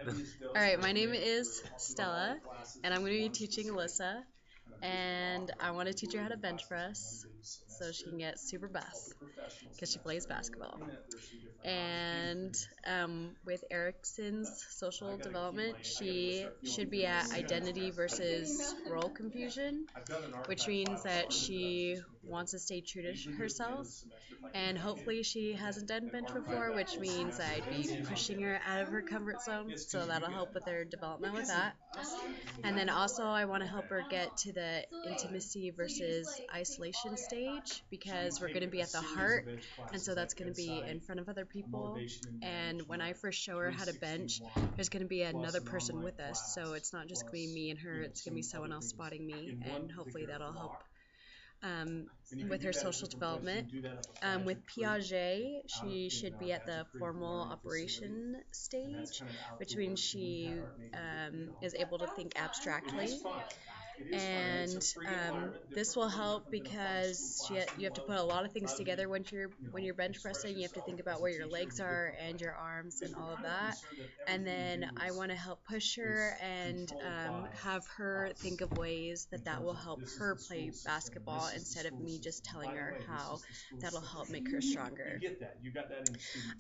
All right, my name is Stella, and I'm going to be teaching Alyssa, and I want to teach her how to bench press so she can get super buff because she plays basketball. And with Erickson's social development, she should be at identity versus role confusion, which means that she wants to stay true to herself. And hopefully she hasn't done bench before, which means I'd be pushing her out of her comfort zone, so that'll help with her development with that. And then also I want to help her get to the intimacy versus isolation stage because we're going to be at the heart, and so that's going to be in front of other people. And when I first show her how to bench, there's going to be another person with us, so it's not just going to be me and her, it's going to be someone else spotting me, and hopefully that'll help um, with her social development. With Piaget, she should be at the formal operation stage, which means she is able to think abstractly. And this will help because you have to put a lot of things together when you're bench pressing. You have to think about where your legs are and your arms and all of that. And then I want to help push her and have her think of ways that will help her play basketball instead of me just telling her how that'll help make her stronger.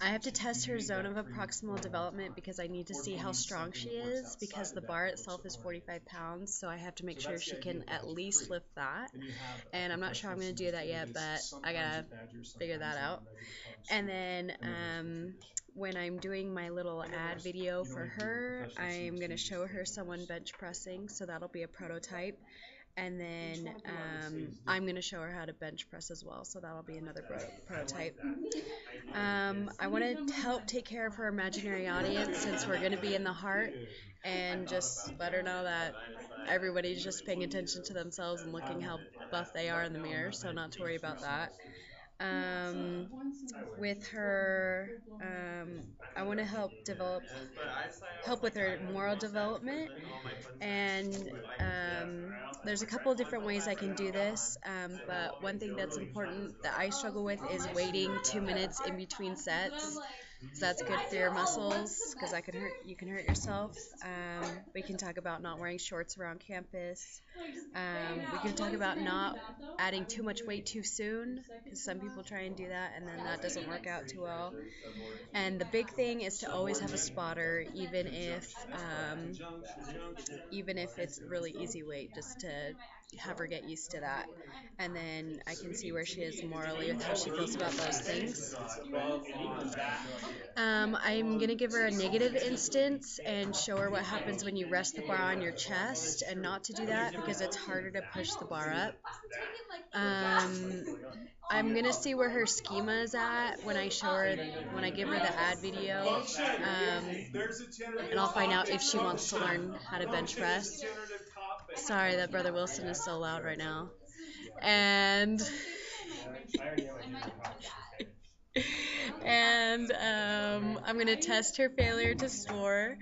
I have to test her zone of proximal development because I need to see how strong she is because the bar itself is 45 pounds, so I have to make sure she can at least lift that. And I'm not sure I'm going to do that yet, but I gotta figure that out. And then when I'm doing my little ad video for her, I'm going to show her someone bench pressing, so that'll be a prototype. And then I'm going to show her how to bench press as well, so that'll be another prototype. I want to help take care of her imaginary audience since we're going to be in the heart, and just let her know that everybody's just paying attention to themselves and looking how buff they are in the mirror, so not to worry about that. Um, with her, I want to help with her moral development, and there's a couple of different ways I can do this, but one thing that's important that I struggle with is waiting 2 minutes in between sets. So that's good for your muscles because you can hurt yourself. We can talk about not wearing shorts around campus. We can talk about not adding too much weight too soon because some people try and do that and then that doesn't work out too well. And the big thing is to always have a spotter, even if it's really easy weight, just to have her get used to that. And then I can see where she is morally with how she feels about those things. I'm going to give her a negative instance and show her what happens when you rest the bar on your chest and not to do that because it's harder to push the bar up. I'm going to see where her schema is at when I give her the ad video. And I'll find out if she wants to learn how to bench press. Sorry that Brother Wilson is so loud right now. And and I'm going to test her failure to store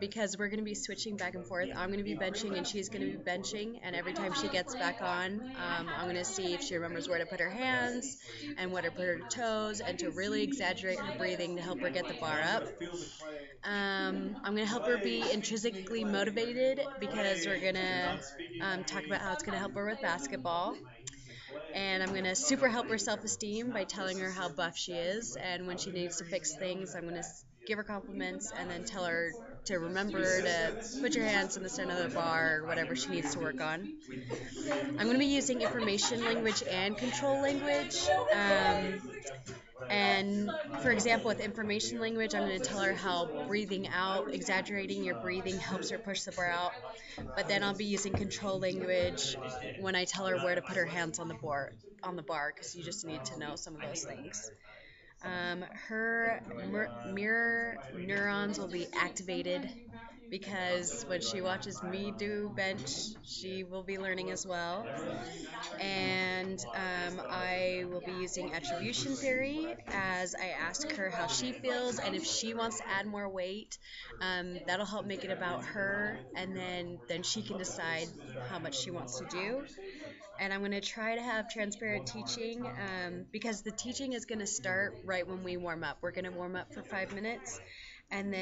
because we're going to be switching back and forth. I'm going to be benching and she's going to be benching, and every time she gets back on, I'm going to see if she remembers where to put her hands and where to put her toes, and to really exaggerate her breathing to help her get the bar up. I'm going to help her be intrinsically motivated because we're going to talk about how it's going to help her with basketball. And I'm going to super help her self-esteem by telling her how buff she is, and when she needs to fix things, I'm going to give her compliments and then tell her to remember to put your hands in the center of the bar or whatever she needs to work on. I'm going to be using information language and control language. And for example, with information language, I'm going to tell her how breathing out, exaggerating your breathing helps her push the bar out. But then I'll be using control language when I tell her where to put her hands on the bar, because you just need to know some of those things. Her mirror neurons will be activated because when she watches me do bench, she will be learning as well. And I will be using attribution theory as I ask her how she feels, and if she wants to add more weight, that'll help make it about her, and then she can decide how much she wants to do. And I'm going to try to have transparent teaching because the teaching is going to start right when we warm up. We're going to warm up for 5 minutes, and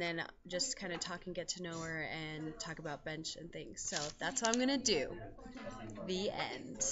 then just kind of talk and get to know her and talk about bench and things. So that's what I'm gonna do. The end.